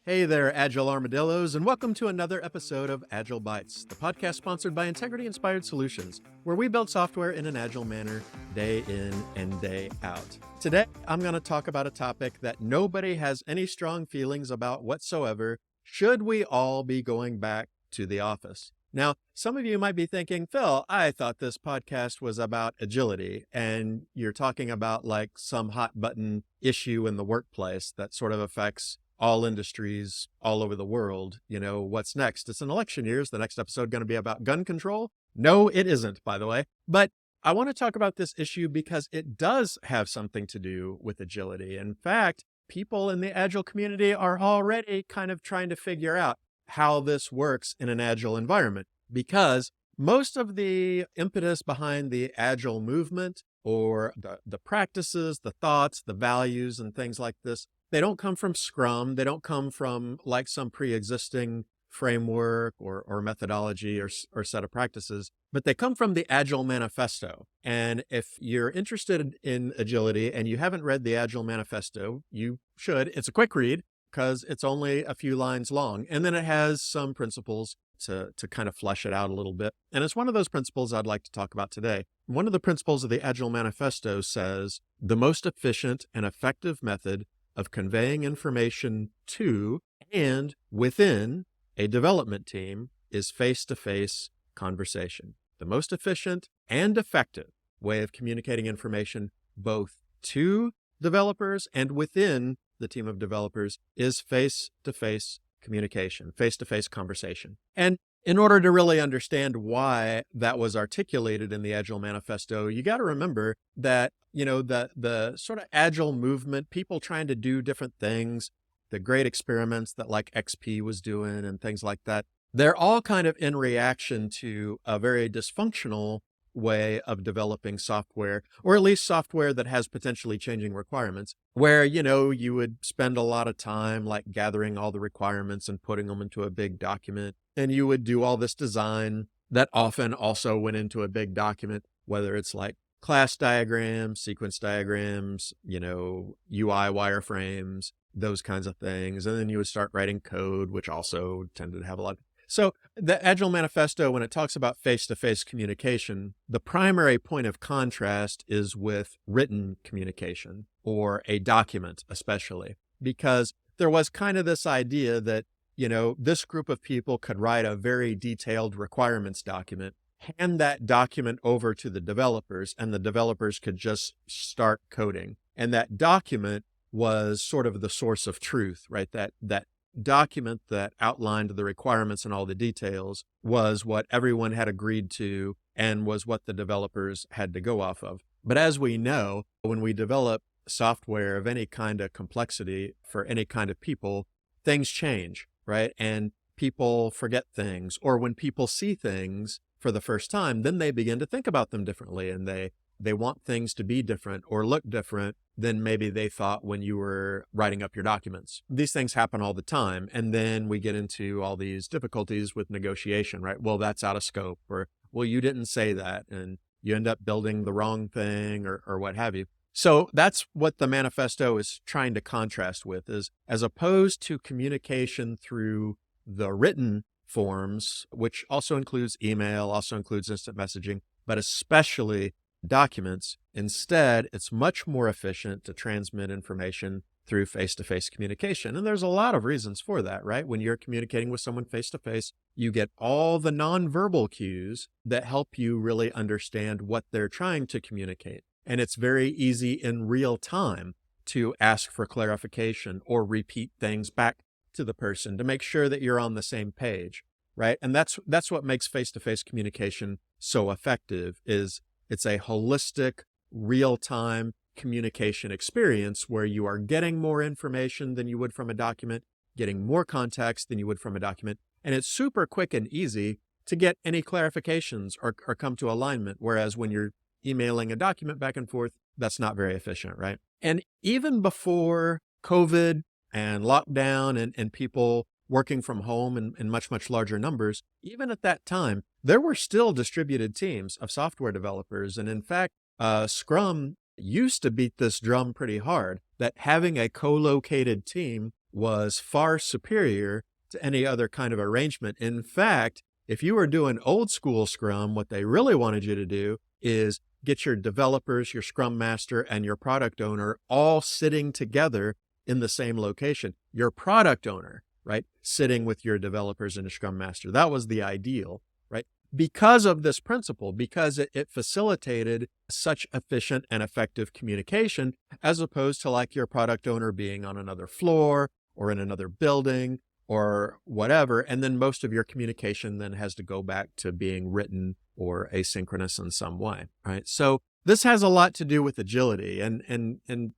Hey there, Agile Armadillos, and welcome to another episode of Agile Bytes, the podcast sponsored by Integrity Inspired Solutions, where we build software in an agile manner day in and day out. Today, I'm going to talk about a topic that nobody has any strong feelings about whatsoever. Should we all be going back to the office? Now, some of you might be thinking, Phil, I thought this podcast was about agility, and you're talking about like some hot button issue in the workplace that sort of affects all industries all over the world. You know, what's next? It's an election year. Is the next episode going to be about gun control? No, it isn't, by the way. But I want to talk about this issue because it does have something to do with agility. In fact, people in the Agile community are already kind of trying to figure out how this works in an Agile environment, because most of the impetus behind the Agile movement or the practices, the thoughts, the values, and things like this, they don't come from Scrum. They don't come from like some pre-existing framework or methodology or set of practices, but they come from the Agile Manifesto. And if you're interested in agility and you haven't read the Agile Manifesto, you should. It's a quick read because it's only a few lines long. And then it has some principles to kind of flesh it out a little bit. And it's one of those principles I'd like to talk about today. One of the principles of the Agile Manifesto says the most efficient and effective method of conveying information to and within a development team is face-to-face conversation. The most efficient and effective way of communicating information both to developers and within the team of developers is face-to-face communication, face-to-face conversation. And in order to really understand why that was articulated in the Agile Manifesto, you got to remember that, you know, the sort of Agile movement, people trying to do different things, the great experiments that like XP was doing and things like that, they're all kind of in reaction to a very dysfunctional way of developing software, or at least software that has potentially changing requirements, where, you know, you would spend a lot of time like gathering all the requirements and putting them into a big document. And you would do all this design that often also went into a big document, whether it's like class diagrams, sequence diagrams, you know, UI wireframes, those kinds of things. And then you would start writing code, which also tended to have a lot. So the Agile Manifesto, when it talks about face-to-face communication, the primary point of contrast is with written communication or a document, especially, because there was kind of this idea that, you know, this group of people could write a very detailed requirements document, hand that document over to the developers, and the developers could just start coding. And that document was sort of the source of truth, right? That document that outlined the requirements and all the details was what everyone had agreed to and was what the developers had to go off of. But as we know, when we develop software of any kind of complexity for any kind of people, things change, right? And people forget things, or when people see things for the first time, then they begin to think about them differently, and they want things to be different or look different than maybe they thought when you were writing up your documents. These things happen all the time. And then we get into all these difficulties with negotiation, right? Well, that's out of scope, or, well, you didn't say that, and you end up building the wrong thing or what have you. So that's what the manifesto is trying to contrast with, is as opposed to communication through the written forms, which also includes email, also includes instant messaging, but especially documents. Instead, it's much more efficient to transmit information through face-to-face communication. And there's a lot of reasons for that, right? When you're communicating with someone face-to-face, you get all the nonverbal cues that help you really understand what they're trying to communicate. And it's very easy in real time to ask for clarification or repeat things back to the person to make sure that you're on the same page, right? And that's what makes face-to-face communication so effective, is it's a holistic, real-time communication experience where you are getting more information than you would from a document, getting more context than you would from a document, and it's super quick and easy to get any clarifications or come to alignment, whereas when you're emailing a document back and forth, that's not very efficient, right? And even before COVID and lockdown and people working from home in much, much larger numbers, even at that time, there were still distributed teams of software developers. And in fact, Scrum used to beat this drum pretty hard, that having a co-located team was far superior to any other kind of arrangement. In fact, if you were doing old school Scrum, what they really wanted you to do is get your developers, your Scrum Master, and your product owner all sitting together in the same location. Your product owner, right, sitting with your developers and your Scrum Master. That was the ideal, right? Because of this principle, because it facilitated such efficient and effective communication, as opposed to like your product owner being on another floor or in another building or whatever. And then most of your communication then has to go back to being written or asynchronous in some way, right? So this has a lot to do with agility. And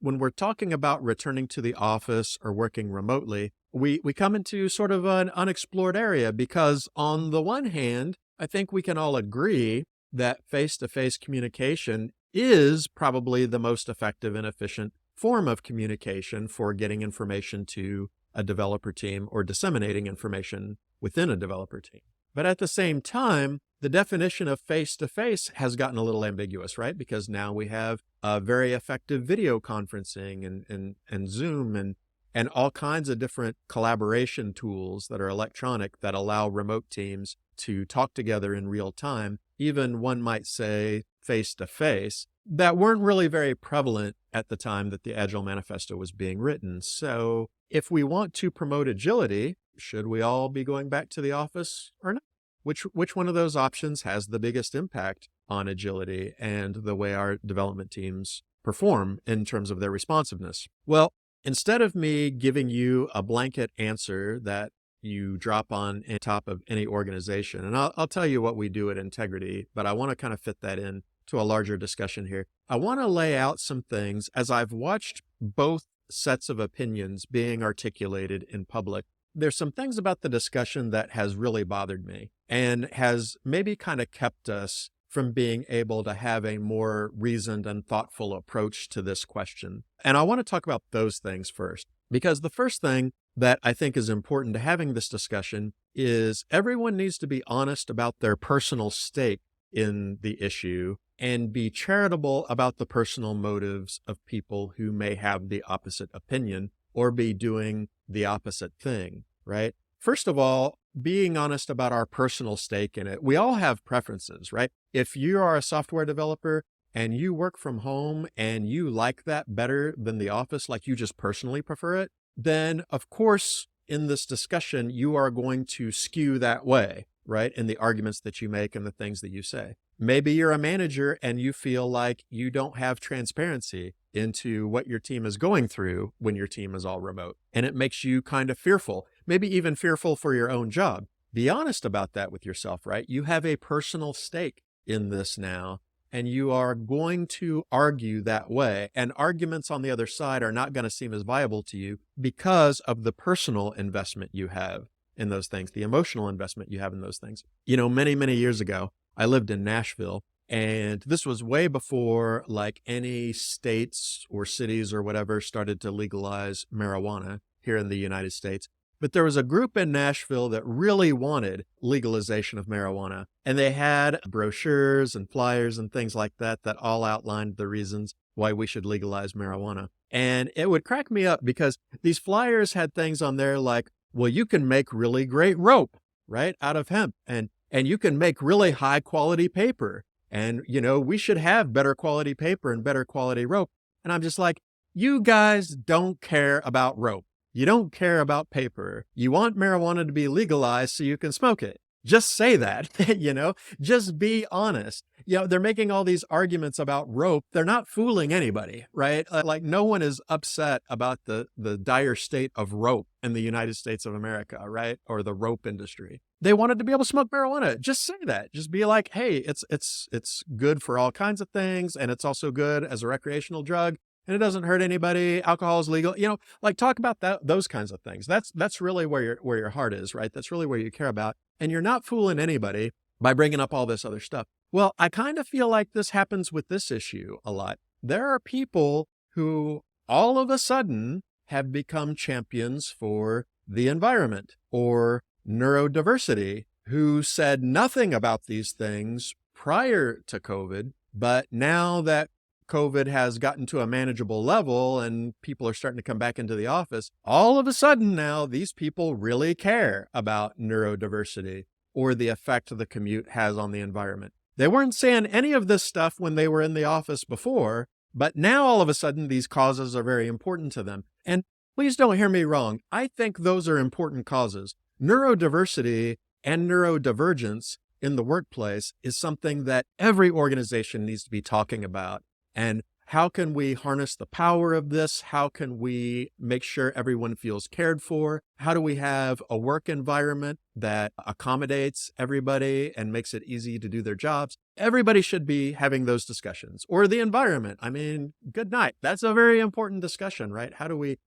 when we're talking about returning to the office or working remotely, we come into sort of an unexplored area because on the one hand, I think we can all agree that face-to-face communication is probably the most effective and efficient form of communication for getting information to a developer team or disseminating information within a developer team. But at the same time, the definition of face-to-face has gotten a little ambiguous, right? Because now we have very effective video conferencing and Zoom and all kinds of different collaboration tools that are electronic that allow remote teams to talk together in real time, even one might say face-to-face, that weren't really very prevalent at the time that the Agile Manifesto was being written. So if we want to promote agility, should we all be going back to the office or not? Which one of those options has the biggest impact on agility and the way our development teams perform in terms of their responsiveness? Well, instead of me giving you a blanket answer that you drop on top of any organization, and I'll tell you what we do at Integrity, but I want to kind of fit that in to a larger discussion here. I want to lay out some things as I've watched both sets of opinions being articulated in public. There's some things about the discussion that has really bothered me and has maybe kind of kept us from being able to have a more reasoned and thoughtful approach to this question. And I want to talk about those things first, because the first thing that I think is important to having this discussion is everyone needs to be honest about their personal stake in the issue and be charitable about the personal motives of people who may have the opposite opinion or be doing the opposite thing, right? First of all, being honest about our personal stake in it. We all have preferences, right? If you are a software developer and you work from home and you like that better than the office, like you just personally prefer it, then of course, in this discussion, you are going to skew that way, right? In the arguments that you make and the things that you say. Maybe you're a manager and you feel like you don't have transparency into what your team is going through when your team is all remote. And it makes you kind of fearful, maybe even fearful for your own job. Be honest about that with yourself, right? You have a personal stake in this now, and you are going to argue that way. And arguments on the other side are not going to seem as viable to you because of the personal investment you have in those things, the emotional investment you have in those things. You know, many, many years ago, I lived in Nashville, and this was way before like any states or cities or whatever started to legalize marijuana here in the United States. But there was a group in Nashville that really wanted legalization of marijuana. And they had brochures and flyers and things like that that all outlined the reasons why we should legalize marijuana. And it would crack me up because these flyers had things on there like, well, you can make really great rope, right, out of hemp. And you can make really high quality paper. And, you know, we should have better quality paper and better quality rope. And I'm just like, you guys don't care about rope. You don't care about paper. You want marijuana to be legalized so you can smoke it. Just say that, you know, just be honest. You know, they're making all these arguments about rope. They're not fooling anybody, right? Like no one is upset about the dire state of rope in the United States of America, right? Or the rope industry. They wanted to be able to smoke marijuana. Just say that. Just be like, hey, it's good for all kinds of things. And it's also good as a recreational drug. And it doesn't hurt anybody. Alcohol is legal. You know, like talk about those kinds of things. That's really where your heart is, right? That's really where you care about. And you're not fooling anybody by bringing up all this other stuff. Well, I kind of feel like this happens with this issue a lot. There are people who all of a sudden have become champions for the environment or neurodiversity who said nothing about these things prior to COVID, but now that COVID has gotten to a manageable level and people are starting to come back into the office, all of a sudden now these people really care about neurodiversity or the effect the commute has on the environment. They weren't saying any of this stuff when they were in the office before, but now all of a sudden these causes are very important to them. And please don't hear me wrong. I think those are important causes. Neurodiversity and neurodivergence in the workplace is something that every organization needs to be talking about. And how can we harness the power of this? How can we make sure everyone feels cared for? How do we have a work environment that accommodates everybody and makes it easy to do their jobs? Everybody should be having those discussions. Or the environment. I mean, good night. That's a very important discussion, right? How do we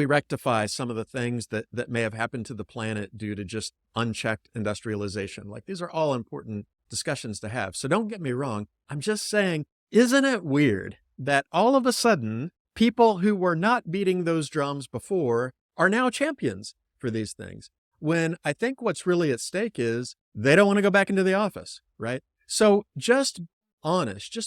rectify some of the things that may have happened to the planet due to just unchecked industrialization? Like, these are all important discussions to have. So don't get me wrong. I'm just saying, isn't it weird that all of a sudden people who were not beating those drums before are now champions for these things? When I think what's really at stake is they don't want to go back into the office, right? So just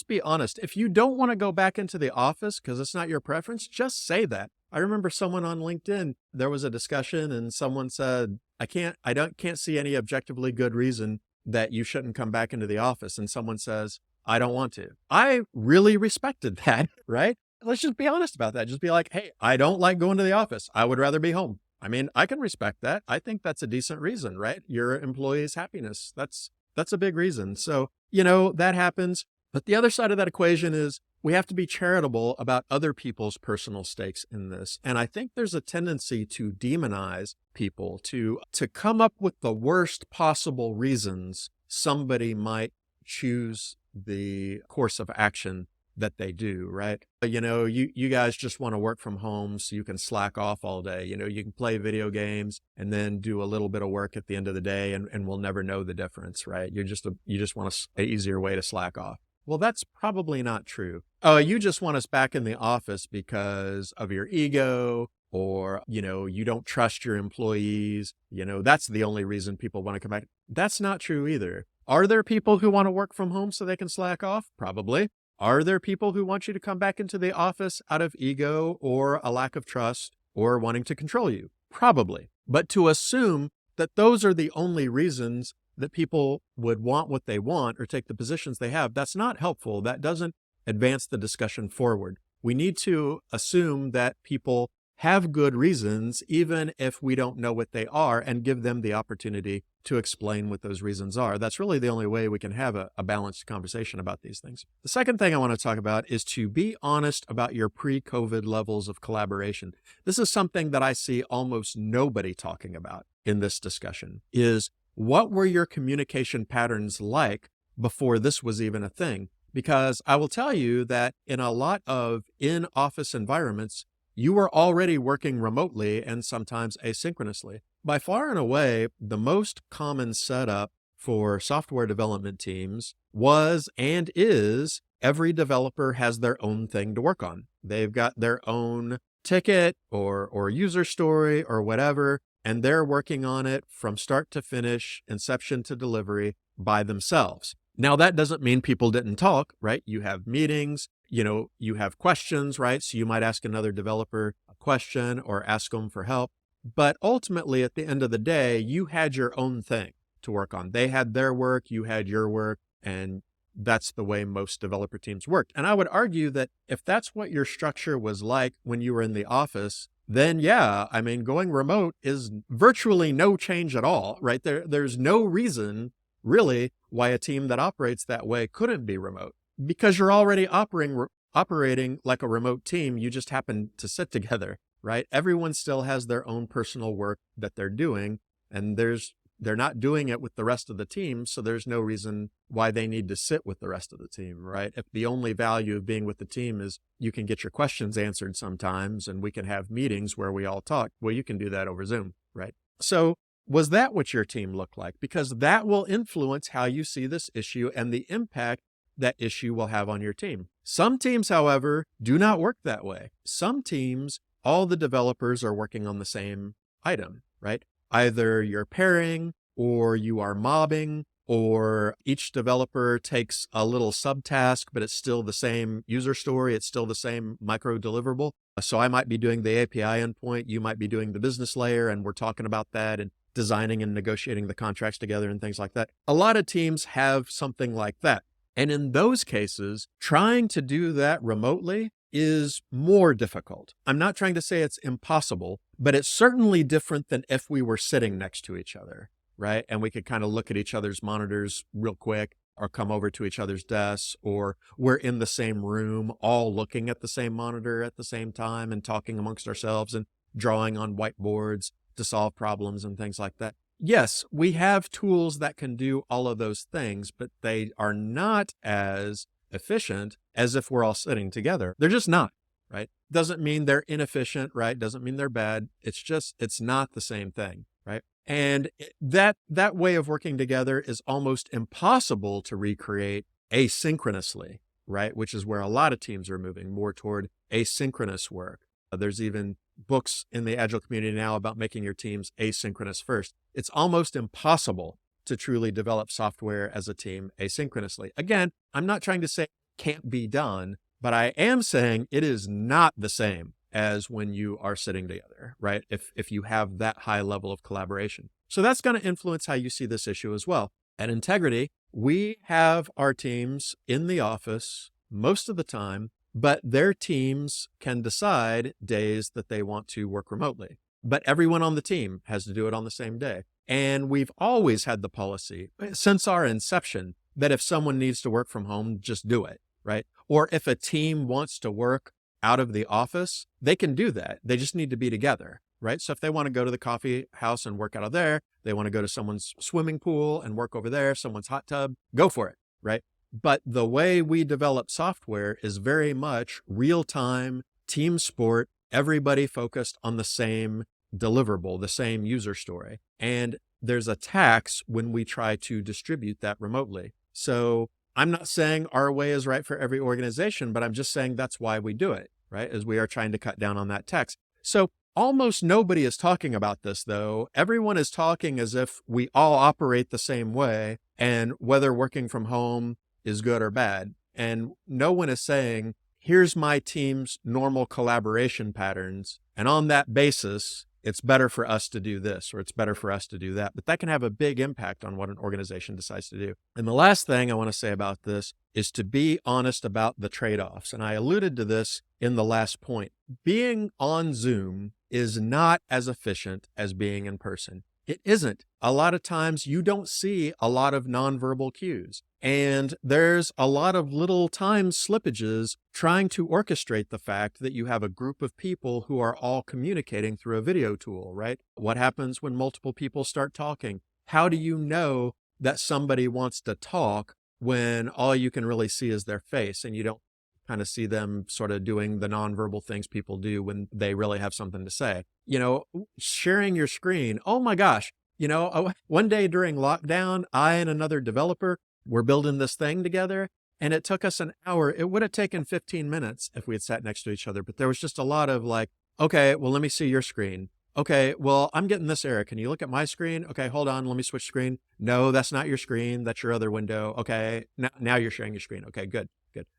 be honest. If you don't want to go back into the office because it's not your preference, just say that. I remember someone on LinkedIn, there was a discussion and someone said, I can't see any objectively good reason that you shouldn't come back into the office. And someone says, I don't want to. I really respected that, right? Let's just be honest about that. Just be like, hey, I don't like going to the office. I would rather be home. I mean, I can respect that. I think that's a decent reason, right? Your employee's happiness. That's a big reason. So, that happens. But the other side of that equation is we have to be charitable about other people's personal stakes in this. And I think there's a tendency to demonize people, to come up with the worst possible reasons somebody might choose the course of action that they do, right? You guys just want to work from home so you can slack off all day. You can play video games and then do a little bit of work at the end of the day and we'll never know the difference, right? You just want an easier way to slack off. Well, that's probably not true. Oh, you just want us back in the office because of your ego, or, you don't trust your employees. That's the only reason people want to come back. That's not true either. Are there people who want to work from home so they can slack off? Probably. Are there people who want you to come back into the office out of ego or a lack of trust or wanting to control you? Probably. But to assume that those are the only reasons that people would want what they want or take the positions they have, that's not helpful. That doesn't advance the discussion forward. We need to assume that people have good reasons, even if we don't know what they are, and give them the opportunity to explain what those reasons are. That's really the only way we can have a balanced conversation about these things. The second thing I want to talk about is to be honest about your pre-COVID levels of collaboration. This is something that I see almost nobody talking about in this discussion, is what were your communication patterns like before this was even a thing? Because I will tell you that in a lot of in-office environments, you were already working remotely and sometimes asynchronously. By far and away, the most common setup for software development teams was and is every developer has their own thing to work on. They've got their own ticket or user story or whatever, and they're working on it from start to finish, inception to delivery by themselves. Now, that doesn't mean people didn't talk, right? You have meetings, you have questions, right? So you might ask another developer a question or ask them for help. But ultimately, at the end of the day, you had your own thing to work on. They had their work, you had your work, and that's the way most developer teams worked. And I would argue that if that's what your structure was like when you were in the office, then yeah, I mean, going remote is virtually no change at all, right? There's no reason really why a team that operates that way couldn't be remote, because you're already operating like a remote team. You just happen to sit together, right? Everyone still has their own personal work that they're doing, and they're not doing it with the rest of the team. So there's no reason why they need to sit with the rest of the team, right? If the only value of being with the team is you can get your questions answered sometimes and we can have meetings where we all talk, well, you can do that over Zoom, right? So was that what your team looked like? Because that will influence how you see this issue and the impact that issue will have on your team. Some teams, however, do not work that way. Some teams, all the developers are working on the same item, right? Either you're pairing or you are mobbing or each developer takes a little subtask, but it's still the same user story. It's still the same micro deliverable. So I might be doing the API endpoint. You might be doing the business layer, and we're talking about that and designing and negotiating the contracts together and things like that. A lot of teams have something like that. And in those cases, trying to do that remotely is more difficult. I'm not trying to say it's impossible, but it's certainly different than if we were sitting next to each other, right? And we could kind of look at each other's monitors real quick, or come over to each other's desks, or we're in the same room, all looking at the same monitor at the same time and talking amongst ourselves and drawing on whiteboards to solve problems and things like that. Yes, we have tools that can do all of those things, but they are not as efficient as if we're all sitting together. They're just not, right? Doesn't mean they're inefficient, right? Doesn't mean they're bad. It's not the same thing, right? And that way of working together is almost impossible to recreate asynchronously, right? Which is where a lot of teams are moving more toward asynchronous work. There's even books in the Agile community now about making your teams asynchronous first. It's almost impossible to truly develop software as a team asynchronously. Again, I'm not trying to say it can't be done, but I am saying it is not the same as when you are sitting together, right? If you have that high level of collaboration. So that's going to influence how you see this issue as well. At Integrity, we have our teams in the office most of the time, but their teams can decide days that they want to work remotely. But everyone on the team has to do it on the same day. And we've always had the policy since our inception that if someone needs to work from home, just do it, right? Or if a team wants to work out of the office, they can do that. They just need to be together, right? So if they want to go to the coffee house and work out of there, they want to go to someone's swimming pool and work over there, someone's hot tub, go for it, right? But the way we develop software is very much real-time team sport, everybody focused on the same deliverable, the same user story. And there's a tax when we try to distribute that remotely. So I'm not saying our way is right for every organization, but I'm just saying that's why we do it, right? As we are trying to cut down on that tax. So almost nobody is talking about this, though. Everyone is talking as if we all operate the same way and whether working from home is good or bad. And no one is saying, here's my team's normal collaboration patterns. And on that basis, it's better for us to do this, or it's better for us to do that. But that can have a big impact on what an organization decides to do. And the last thing I want to say about this is to be honest about the trade-offs. And I alluded to this in the last point. Being on Zoom is not as efficient as being in person. It isn't. A lot of times you don't see a lot of nonverbal cues. And there's a lot of little time slippages trying to orchestrate the fact that you have a group of people who are all communicating through a video tool, right? What happens when multiple people start talking? How do you know that somebody wants to talk when all you can really see is their face and you don't kind of see them sort of doing the nonverbal things people do when they really have something to say? You know, sharing your screen. Oh my gosh. You know, one day during lockdown, I and another developer were building this thing together, and it took us an hour. It would have taken 15 minutes if we had sat next to each other, but there was just a lot of like, okay, well, let me see your screen. Okay, well, I'm getting this error. Can you look at my screen? Okay, hold on. Let me switch screen. No, that's not your screen. That's your other window. Okay, now you're sharing your screen. Okay, good.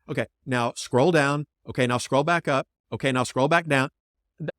Okay, now scroll down. Okay, now scroll back up. Okay, now scroll back down.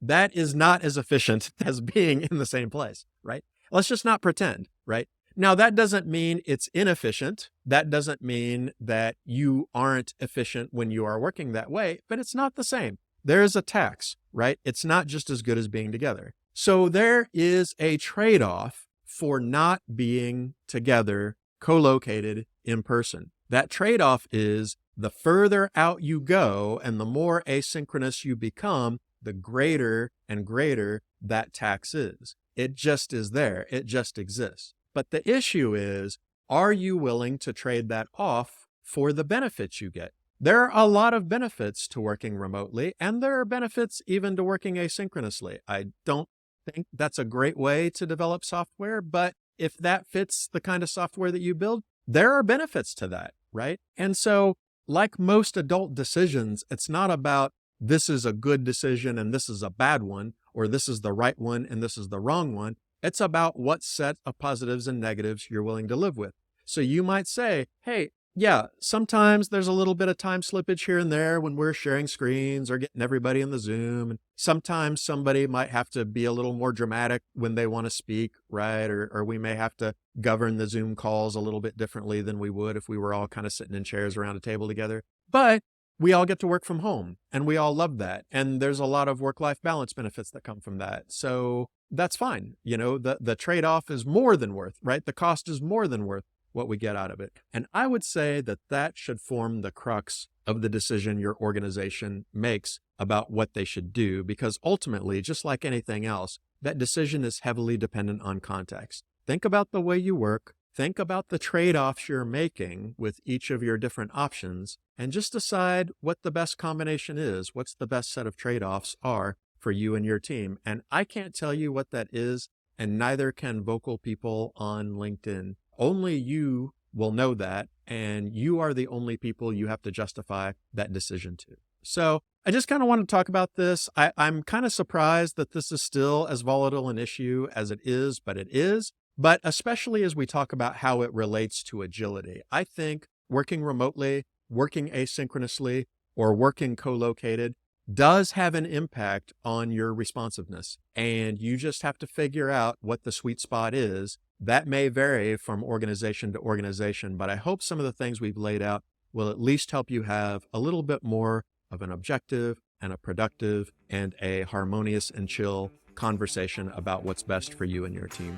That is not as efficient as being in the same place, right? Let's just not pretend, right? Now, that doesn't mean it's inefficient. That doesn't mean that you aren't efficient when you are working that way, but it's not the same. There is a tax, right? It's not just as good as being together. So there is a trade-off for not being together, co-located in person. That trade-off is the further out you go and the more asynchronous you become, the greater and greater that tax is. It just is there. It just exists. But the issue is, are you willing to trade that off for the benefits you get? There are a lot of benefits to working remotely, and there are benefits even to working asynchronously. I don't think that's a great way to develop software, but if that fits the kind of software that you build, there are benefits to that, right? And so, like most adult decisions, it's not about this is a good decision and this is a bad one, or this is the right one and this is the wrong one. It's about what set of positives and negatives you're willing to live with. So you might say, hey, yeah, sometimes there's a little bit of time slippage here and there when we're sharing screens or getting everybody in the Zoom. And sometimes somebody might have to be a little more dramatic when they want to speak, right? Or we may have to govern the Zoom calls a little bit differently than we would if we were all kind of sitting in chairs around a table together. But we all get to work from home and we all love that. And there's a lot of work-life balance benefits that come from that. So that's fine. The trade-off is more than worth, right? The cost is more than worth what we get out of it. And I would say that should form the crux of the decision your organization makes about what they should do, because ultimately, just like anything else, that decision is heavily dependent on context. Think about the way you work, think about the trade-offs you're making with each of your different options, and just decide what the best combination is, what's the best set of trade-offs are for you and your team. And I can't tell you what that is, and neither can vocal people on LinkedIn. Only you will know that, and you are the only people you have to justify that decision to. So I just kind of want to talk about this. I'm kind of surprised that this is still as volatile an issue as it is, but it is. But especially as we talk about how it relates to agility, I think working remotely, working asynchronously, or working co-located does have an impact on your responsiveness. And you just have to figure out what the sweet spot is. That may vary from organization to organization, but I hope some of the things we've laid out will at least help you have a little bit more of an objective and a productive and a harmonious and chill conversation about what's best for you and your team.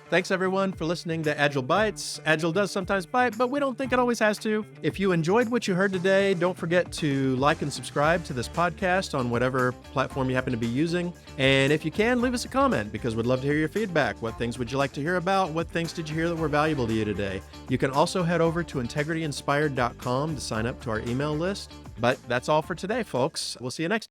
Thanks everyone for listening to Agile Bites. Agile does sometimes bite, but we don't think it always has to. If you enjoyed what you heard today, don't forget to like and subscribe to this podcast on whatever platform you happen to be using. And if you can, leave us a comment, because we'd love to hear your feedback. What things would you like to hear about? What things did you hear that were valuable to you today? You can also head over to integrityinspired.com to sign up to our email list. But that's all for today, folks. We'll see you next time.